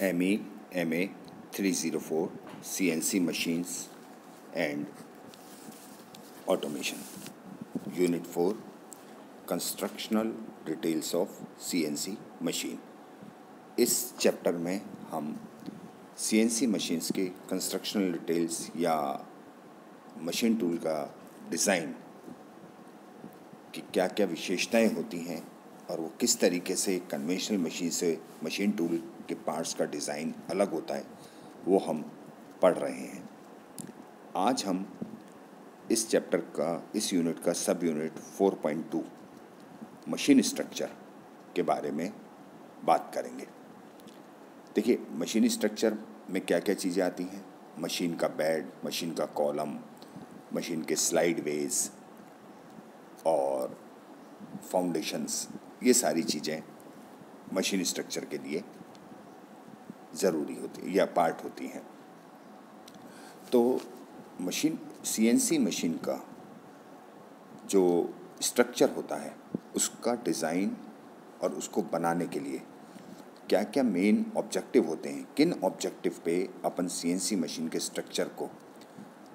MA 304 CNC machines and automation. Unit 4 Constructional Details of CNC Machine. इस chapter में हम CNC machines के constructional details या machine tool का डिज़ाइन की क्या क्या विशेषताएं होती हैं और वो किस तरीके से कन्वेंशनल मशीन से मशीन टूल के पार्ट्स का डिज़ाइन अलग होता है, वो हम पढ़ रहे हैं। आज हम इस चैप्टर का, इस यूनिट का सब यूनिट 4.2 मशीन स्ट्रक्चर के बारे में बात करेंगे। देखिए, मशीन स्ट्रक्चर में क्या क्या चीज़ें आती हैं। मशीन का बेड, मशीन का कॉलम, मशीन के स्लाइड वेज और फाउंडेशंस, ये सारी चीज़ें मशीन स्ट्रक्चर के लिए ज़रूरी होती है या पार्ट होती हैं। तो मशीन CNC मशीन का जो स्ट्रक्चर होता है, उसका डिज़ाइन और उसको बनाने के लिए क्या क्या मेन ऑब्जेक्टिव होते हैं, किन ऑब्जेक्टिव पे अपन CNC मशीन के स्ट्रक्चर को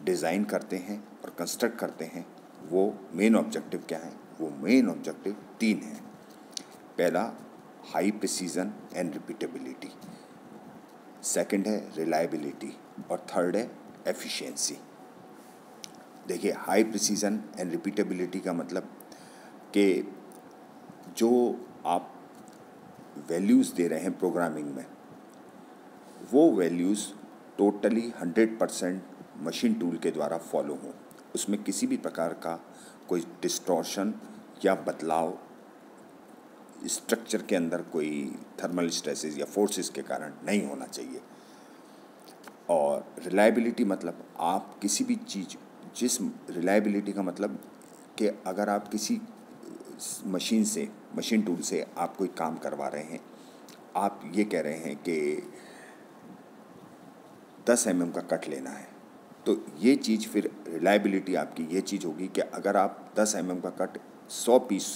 डिज़ाइन करते हैं और कंस्ट्रक्ट करते हैं, वो मेन ऑब्जेक्टिव क्या है। वो मेन ऑब्जेक्टिव 3 हैं। पहला high precision and repeatability, second है रिलायबिलिटी और थर्ड है एफिशिएंसी। देखिए, हाई प्रिसीजन एंड रिपीटेबिलिटी का मतलब कि जो आप वैल्यूज़ दे रहे हैं प्रोग्रामिंग में, वो वैल्यूज़ टोटली 100% मशीन टूल के द्वारा फॉलो हों, उसमें किसी भी प्रकार का कोई डिस्टॉर्शन या बदलाव स्ट्रक्चर के अंदर कोई थर्मल स्ट्रेसेस या फोर्सेस के कारण नहीं होना चाहिए। और रिलायबिलिटी मतलब आप किसी भी चीज़, जिस रिलायबिलिटी का मतलब कि अगर आप किसी मशीन से, मशीन टूल से आप कोई काम करवा रहे हैं, आप ये कह रहे हैं कि 10 mm का कट लेना है, तो ये चीज़ फिर रिलायबिलिटी आपकी ये चीज़ होगी कि अगर आप 10 mm का कट 100 पीस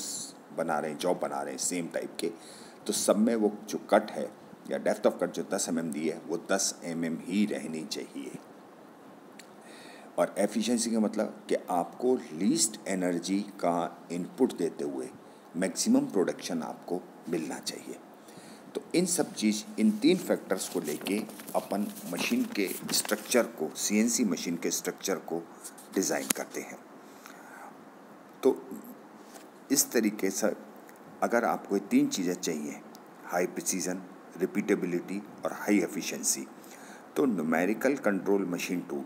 बना रहे हैं, जॉब बना रहे हैं सेम टाइप के, तो सब में वो जो कट है या डेप्थ ऑफ कट जो 10 mm दी है, वो 10 mm ही रहनी चाहिए। और एफिशिएंसी का मतलब कि आपको लीस्ट एनर्जी का इनपुट देते हुए मैक्सिमम प्रोडक्शन आपको मिलना चाहिए। तो इन सब चीज़, इन 3 फैक्टर्स को लेके अपन मशीन के स्ट्रक्चर को, CNC मशीन के स्ट्रक्चर को डिज़ाइन करते हैं। तो इस तरीके से अगर आपको 3 चीज़ें चाहिए, हाई प्रिसीजन, रिपीटेबिलिटी और हाई एफिशिएंसी, तो न्यूमेरिकल कंट्रोल मशीन टूल,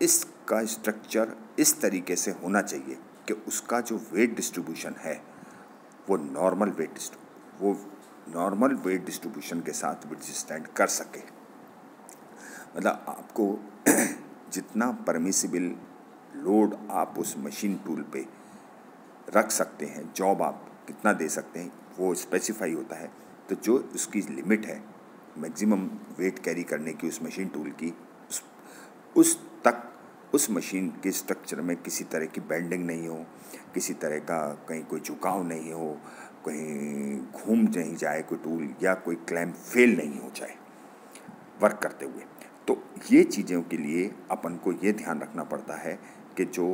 इसका स्ट्रक्चर इस तरीके से होना चाहिए कि उसका जो वेट डिस्ट्रीब्यूशन है वो नॉर्मल वेट डिस्ट्रीब्यूशन के साथ विथस्टैंड कर सके। मतलब आपको जितना परमिसिबल लोड आप उस मशीन टूल पे रख सकते हैं, जॉब आप कितना दे सकते हैं, वो स्पेसिफाई होता है। तो जो उसकी लिमिट है मैक्सिमम वेट कैरी करने की उस मशीन टूल की, उस तक उस मशीन के स्ट्रक्चर में किसी तरह की बेंडिंग नहीं हो, किसी तरह का कहीं कोई झुकाव नहीं हो, कहीं घूम नहीं जाए कोई टूल, या कोई क्लैम्प फेल नहीं हो जाए वर्क करते हुए। तो ये चीज़ों के लिए अपन को ये ध्यान रखना पड़ता है कि जो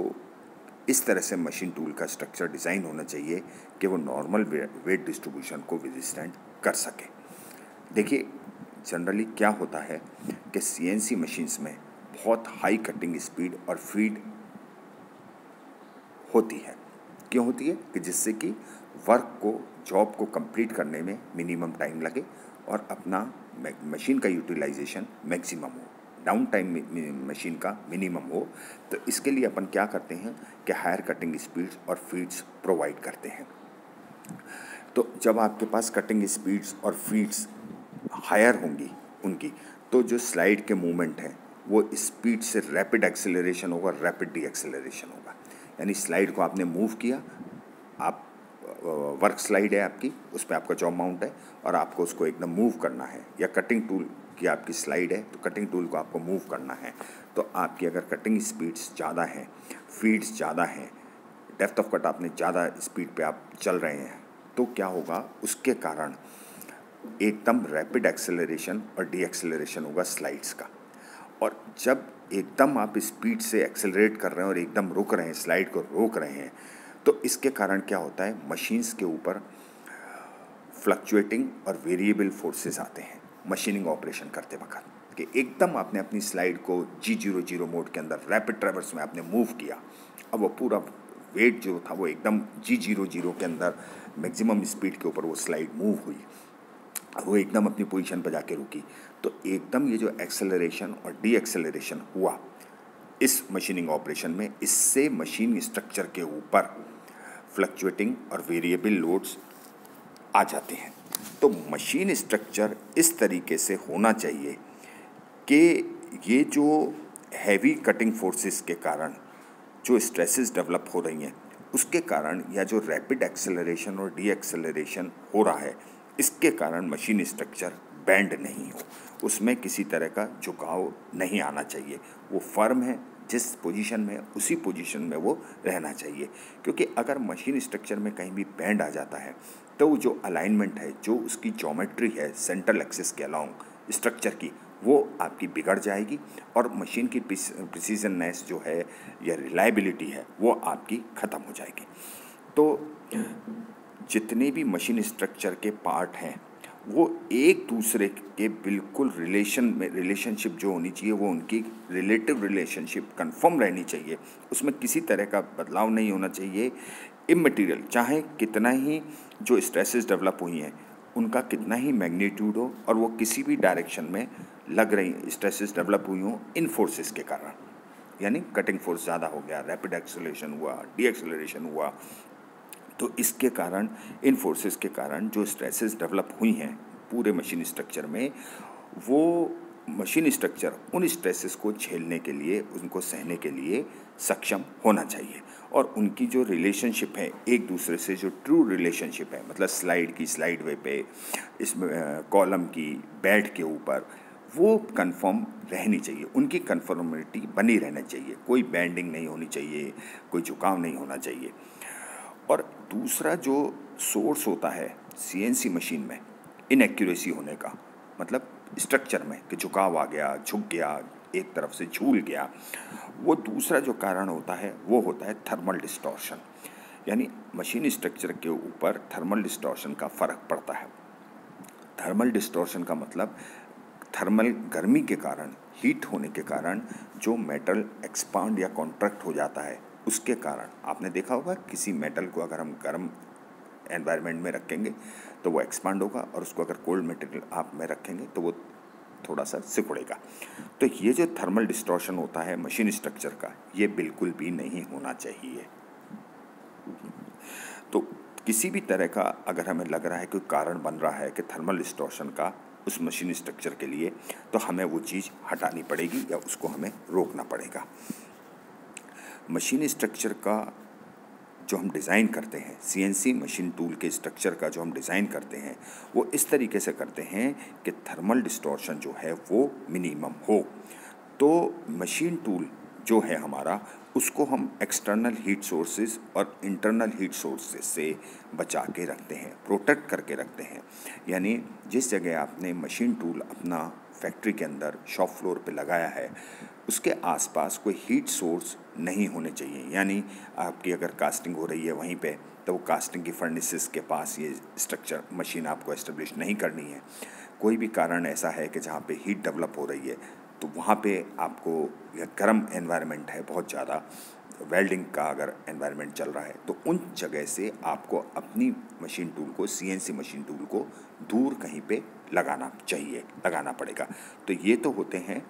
इस तरह से मशीन टूल का स्ट्रक्चर डिज़ाइन होना चाहिए कि वो नॉर्मल वेट डिस्ट्रीब्यूशन को विथस्टैंड कर सके। देखिए, जनरली क्या होता है कि CNC मशीन्स में बहुत हाई कटिंग स्पीड और फीड होती है। क्यों होती है? कि जिससे कि वर्क को, जॉब को कंप्लीट करने में मिनिमम टाइम लगे और अपना मशीन का यूटिलाइजेशन मैक्सिमम हो, डाउन टाइम मशीन का मिनिमम हो। तो इसके लिए अपन क्या करते हैं कि हायर कटिंग स्पीड्स और फीड्स प्रोवाइड करते हैं। तो जब आपके पास कटिंग स्पीड्स और फीड्स हायर होंगी उनकी, तो जो स्लाइड के मूवमेंट है वो स्पीड से रैपिड एक्सेलरेशन होगा, रैपिड डी एक्सेलरेशन होगा। यानी स्लाइड को आपने मूव किया, आप वर्क स्लाइड है आपकी, उस पर आपका जॉब माउंट है और आपको उसको एकदम मूव करना है, या कटिंग टूल की आपकी स्लाइड है तो कटिंग टूल को आपको मूव करना है। तो आपकी अगर कटिंग स्पीड्स ज़्यादा हैं, फीड्स ज़्यादा हैं, डेप्थ ऑफ कट आपने ज़्यादा स्पीड पे आप चल रहे हैं, तो क्या होगा, उसके कारण एकदम रैपिड एक्सेलरेशन और डी एक्सेलरेशन होगा स्लाइड्स का। और जब एकदम आप स्पीड से एक्सेलरेट कर रहे हैं और एकदम रुक रहे हैं, स्लाइड को रोक रहे हैं, तो इसके कारण क्या होता है, मशीन्स के ऊपर फ्लक्चुएटिंग और वेरिएबल फोर्सेस आते हैं मशीनिंग ऑपरेशन करते वक्त, कि एकदम आपने अपनी स्लाइड को G00 मोड के अंदर रैपिड ट्रैवर्स में आपने मूव किया। अब वो पूरा वेट जो था वो एकदम G00 के अंदर मैक्सिमम स्पीड के ऊपर वो स्लाइड मूव हुई, वो एकदम अपनी पोजीशन पर जाके रुकी। तो एकदम ये जो एक्सेलरेशन और डी एक्सेलरेशन हुआ इस मशीनिंग ऑपरेशन में, इससे मशीन स्ट्रक्चर के ऊपर फ्लक्चुएटिंग और वेरिएबल लोड्स आ जाते हैं। तो मशीन स्ट्रक्चर इस तरीके से होना चाहिए कि ये जो हैवी कटिंग फोर्सेस के कारण जो स्ट्रेसेस डेवलप हो रही हैं, उसके कारण या जो रैपिड एक्सेलरेशन और डी एक्सेलरेशन हो रहा है, इसके कारण मशीन स्ट्रक्चर बैंड नहीं हो, उसमें किसी तरह का झुकाव नहीं आना चाहिए। वो फर्म है, जिस पोजीशन में उसी पोजीशन में वो रहना चाहिए। क्योंकि अगर मशीन स्ट्रक्चर में कहीं भी बैंड आ जाता है तो जो अलाइनमेंट है, जो उसकी ज्योमेट्री है सेंट्रल एक्सिस के अलोंग स्ट्रक्चर की, वो आपकी बिगड़ जाएगी और मशीन की प्रिसीजननेस जो है या रिलायबिलिटी है वो आपकी ख़त्म हो जाएगी। तो जितने भी मशीन स्ट्रक्चर के पार्ट हैं वो एक दूसरे के बिल्कुल रिलेशनशिप जो होनी चाहिए वो उनकी रिलेटिव रिलेशनशिप कंफर्म रहनी चाहिए, उसमें किसी तरह का बदलाव नहीं होना चाहिए। इमटेरियल चाहे कितना ही जो स्ट्रेसेस डेवलप हुई हैं उनका कितना ही मैग्नीट्यूड हो और वो किसी भी डायरेक्शन में लग रही स्ट्रेसेस डेवलप हुई हों इन फोर्सेस के कारण, यानी कटिंग फोर्स ज़्यादा हो गया, रैपिड एक्सेलरेशन हुआ, डी एक्सेलरेशन हुआ, तो इसके कारण इन फोर्सेस के कारण जो स्ट्रेसेस डेवलप हुई हैं पूरे मशीन स्ट्रक्चर में, वो मशीन स्ट्रक्चर उन स्ट्रेसेस को झेलने के लिए, उनको सहने के लिए सक्षम होना चाहिए। और उनकी जो रिलेशनशिप है एक दूसरे से, जो ट्रू रिलेशनशिप है, मतलब स्लाइड की स्लाइड वे पे, इसमें कॉलम की बेड के ऊपर, वो कंफर्म रहनी चाहिए, उनकी कंफर्मिटी बनी रहना चाहिए, कोई बेंडिंग नहीं होनी चाहिए, कोई झुकाव नहीं होना चाहिए। और दूसरा जो सोर्स होता है सीएनसी मशीन में इनएक्यूरेसी होने का, मतलब स्ट्रक्चर में कि झुकाव आ गया, झुक गया, एक तरफ से झूल गया, वो दूसरा जो कारण होता है वो होता है थर्मल डिस्टॉर्शन। यानी मशीन स्ट्रक्चर के ऊपर थर्मल डिस्टॉर्शन का फ़र्क पड़ता है। थर्मल डिस्टॉर्शन का मतलब थर्मल गर्मी के कारण, हीट होने के कारण जो मेटल एक्सपांड या कॉन्ट्रैक्ट हो जाता है, उसके कारण आपने देखा होगा किसी मेटल को अगर हम गर्म एनवायरनमेंट में रखेंगे तो वो एक्सपांड होगा, और उसको अगर कोल्ड मटेरियल आप में रखेंगे तो वो थोड़ा सा सिकुड़ेगा। तो ये जो थर्मल डिस्टॉर्शन होता है मशीन स्ट्रक्चर का, ये बिल्कुल भी नहीं होना चाहिए। तो किसी भी तरह का अगर हमें लग रहा है कोई कारण बन रहा है कि थर्मल डिस्टॉर्शन का उस मशीन स्ट्रक्चर के लिए, तो हमें वो चीज़ हटानी पड़ेगी या उसको हमें रोकना पड़ेगा। मशीन स्ट्रक्चर का जो हम डिज़ाइन करते हैं, सीएनसी मशीन टूल के स्ट्रक्चर का जो हम डिज़ाइन करते हैं, वो इस तरीके से करते हैं कि थर्मल डिस्टॉर्शन जो है वो मिनिमम हो। तो मशीन टूल जो है हमारा, उसको हम एक्सटर्नल हीट सोर्सेज और इंटरनल हीट सोर्सेज से बचा के रखते हैं, प्रोटेक्ट करके रखते हैं। यानी जिस जगह आपने मशीन टूल अपना फैक्ट्री के अंदर शॉप फ्लोर पे लगाया है, उसके आसपास कोई हीट सोर्स नहीं होने चाहिए। यानी आपकी अगर कास्टिंग हो रही है वहीं पे, तो वो कास्टिंग की फर्नेसेस के पास ये स्ट्रक्चर मशीन आपको एस्टेब्लिश नहीं करनी है। कोई भी कारण ऐसा है कि जहाँ पे हीट डेवलप हो रही है, तो वहाँ पे आपको, या गर्म एनवायरनमेंट है बहुत ज़्यादा, वेल्डिंग का अगर एनवायरनमेंट चल रहा है, तो उन जगह से आपको अपनी मशीन टूल को, सीएनसी मशीन टूल को दूर कहीं पे लगाना चाहिए, लगाना पड़ेगा। तो ये तो होते हैं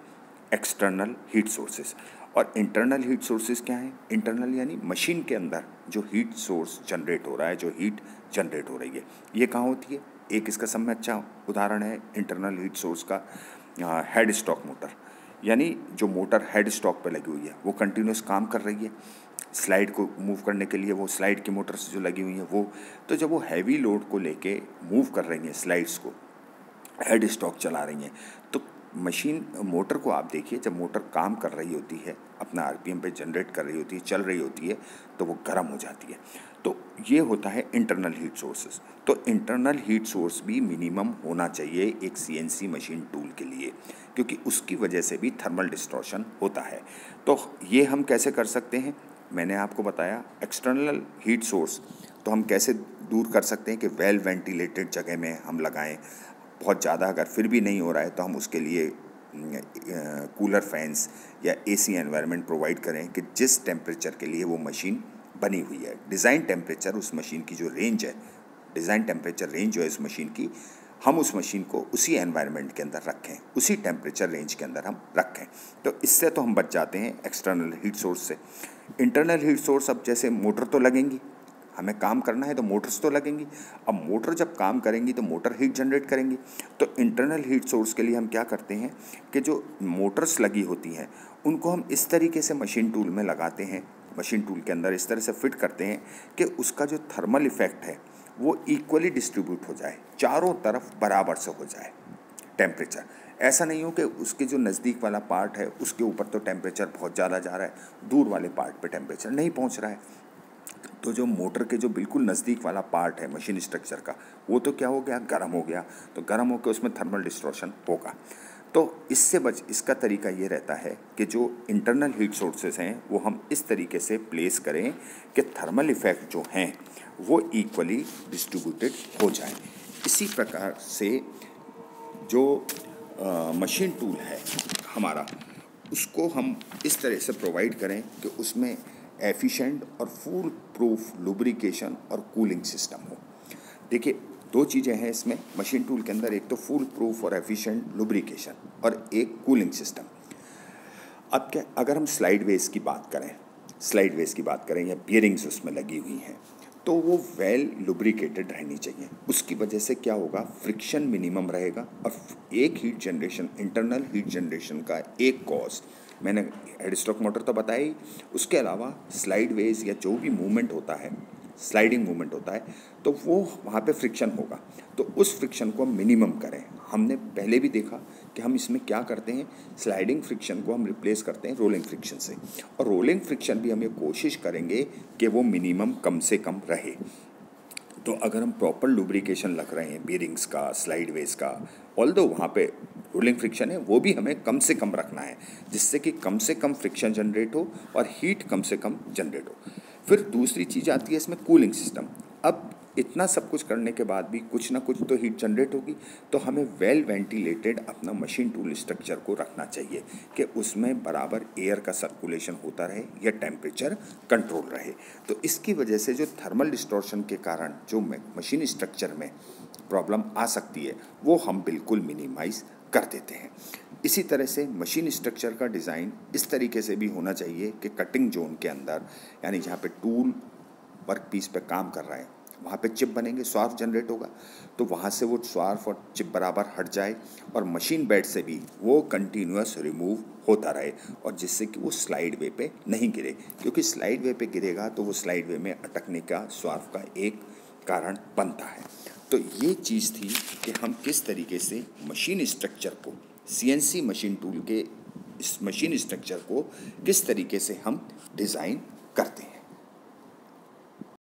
एक्सटर्नल हीट सोर्सेज। और इंटरनल हीट सोर्सेज क्या हैं? इंटरनल यानी मशीन के अंदर जो हीट सोर्स जनरेट हो रहा है, जो हीट जनरेट हो रही है, ये कहाँ होती है? एक इसका सब में अच्छा उदाहरण है इंटरनल हीट सोर्स का हेड स्टॉक मोटर। यानी जो मोटर हेड स्टॉक पे लगी हुई है वो कंटिन्यूस काम कर रही है, स्लाइड को मूव करने के लिए वो स्लाइड की मोटर्स जो लगी हुई हैं वो, तो जब वो हैवी लोड को लेके मूव कर रही हैं, स्लाइड्स को हेड स्टॉक चला रही हैं, तो मशीन मोटर को आप देखिए, जब मोटर काम कर रही होती है, अपना आरपीएम पे जनरेट कर रही होती है, चल रही होती है, तो वो गर्म हो जाती है। तो ये होता है इंटरनल हीट सोर्सेस। तो इंटरनल हीट सोर्स भी मिनिमम होना चाहिए एक सीएनसी मशीन टूल के लिए, क्योंकि उसकी वजह से भी थर्मल डिस्टॉर्शन होता है। तो ये हम कैसे कर सकते हैं, मैंने आपको बताया एक्सटर्नल हीट सोर्स तो हम कैसे दूर कर सकते हैं कि वेल वेंटिलेटेड जगह में हम लगाएं। बहुत ज़्यादा अगर फिर भी नहीं हो रहा है तो हम उसके लिए कूलर फैंस या एसी एनवायरनमेंट प्रोवाइड करें कि जिस टेम्परेचर के लिए वो मशीन बनी हुई है, डिज़ाइन टेम्परेचर उस मशीन की जो रेंज है, डिज़ाइन टेम्परेचर रेंज जो है इस मशीन की, हम उस मशीन को उसी एनवायरनमेंट के अंदर रखें, उसी टेम्परेचर रेंज के अंदर हम रखें। तो इससे तो हम बच जाते हैं एक्सटर्नल हीट सोर्स से। इंटरनल हीट सोर्स, अब जैसे मोटर तो लगेंगी, हमें काम करना है तो मोटर्स तो लगेंगी। अब मोटर जब काम करेंगी तो मोटर हीट जनरेट करेंगी। तो इंटरनल हीट सोर्स के लिए हम क्या करते हैं कि जो मोटर्स लगी होती हैं उनको हम इस तरीके से मशीन टूल में लगाते हैं, मशीन टूल के अंदर इस तरह से फिट करते हैं कि उसका जो थर्मल इफ़ेक्ट है वो इक्वली डिस्ट्रीब्यूट हो जाए, चारों तरफ बराबर से हो जाए टेम्परेचर। ऐसा नहीं हो कि उसके जो नज़दीक वाला पार्ट है उसके ऊपर तो टेम्परेचर बहुत ज़्यादा जा रहा है, दूर वाले पार्ट पे टेम्परेचर नहीं पहुंच रहा है। तो जो मोटर के जो बिल्कुल नज़दीक वाला पार्ट है मशीन स्ट्रक्चर का, वो तो क्या हो गया, गर्म हो गया। तो गर्म होकर उसमें थर्मल डिस्टॉर्शन होगा। तो इसका तरीका ये रहता है कि जो इंटरनल हीट सोर्सेस हैं वो हम इस तरीके से प्लेस करें कि थर्मल इफ़ेक्ट जो हैं वो इक्वली डिस्ट्रीब्यूटेड हो जाए। इसी प्रकार से जो मशीन टूल है हमारा, उसको हम इस तरह से प्रोवाइड करें कि उसमें एफिशिएंट और फुल प्रूफ लुब्रिकेशन और कूलिंग सिस्टम हो। देखिए, दो चीज़ें हैं इसमें मशीन टूल के अंदर, एक तो फुल प्रूफ और एफिशिएंट लुब्रिकेशन और एक कूलिंग सिस्टम। अब क्या, अगर हम स्लाइड वेज की बात करें या बियरिंग्स उसमें लगी हुई हैं, तो वो वेल लुब्रिकेटेड रहनी चाहिए। उसकी वजह से क्या होगा, फ्रिक्शन मिनिमम रहेगा और एक heat generation, internal heat generation का एक कॉज मैंने हेड स्टॉक मोटर तो बताया ही, उसके अलावा स्लाइड वेज या जो भी मूवमेंट होता है, स्लाइडिंग मूवमेंट होता है, तो वो वहाँ पे फ्रिक्शन होगा। तो उस फ्रिक्शन को मिनिमम करें। हमने पहले भी देखा कि हम इसमें क्या करते हैं, स्लाइडिंग फ्रिक्शन को हम रिप्लेस करते हैं रोलिंग फ्रिक्शन से, और रोलिंग फ्रिक्शन भी हम ये कोशिश करेंगे कि वो मिनिमम कम से कम रहे। तो अगर हम प्रॉपर लुब्रिकेशन रख रहे हैं बियरिंग्स का, स्लाइड वेज का, ऑल्दो वहाँ पे रोलिंग फ्रिक्शन है, वो भी हमें कम से कम रखना है, जिससे कि कम से कम फ्रिक्शन जनरेट हो और हीट कम से कम जनरेट हो। फिर दूसरी चीज़ आती है इसमें कूलिंग सिस्टम। अब इतना सब कुछ करने के बाद भी कुछ ना कुछ तो हीट जनरेट होगी, तो हमें वेल वेंटिलेटेड अपना मशीन टूल स्ट्रक्चर को रखना चाहिए कि उसमें बराबर एयर का सर्कुलेशन होता रहे या टेम्परेचर कंट्रोल रहे। तो इसकी वजह से जो थर्मल डिस्टॉर्शन के कारण जो मशीन स्ट्रक्चर में प्रॉब्लम आ सकती है वो हम बिल्कुल मिनिमाइज़ कर देते हैं। इसी तरह से मशीन स्ट्रक्चर का डिज़ाइन इस तरीके से भी होना चाहिए कि कटिंग जोन के अंदर, यानी जहाँ पे टूल वर्क पीस पे काम कर रहा है, वहाँ पे चिप बनेंगे, स्वार्फ जनरेट होगा, तो वहाँ से वो स्वार्फ और चिप बराबर हट जाए और मशीन बेड से भी वो कंटिन्यूअस रिमूव होता रहे, और जिससे कि वो स्लाइड वे पे नहीं गिरे, क्योंकि स्लाइड वे पे गिरेगा तो वो स्लाइड वे में अटकने का स्वार्फ का एक कारण बनता है। तो ये चीज़ थी कि हम किस तरीके से मशीन स्ट्रक्चर को, सीएनसी मशीन टूल के इस मशीन स्ट्रक्चर को किस तरीके से हम डिज़ाइन करते हैं।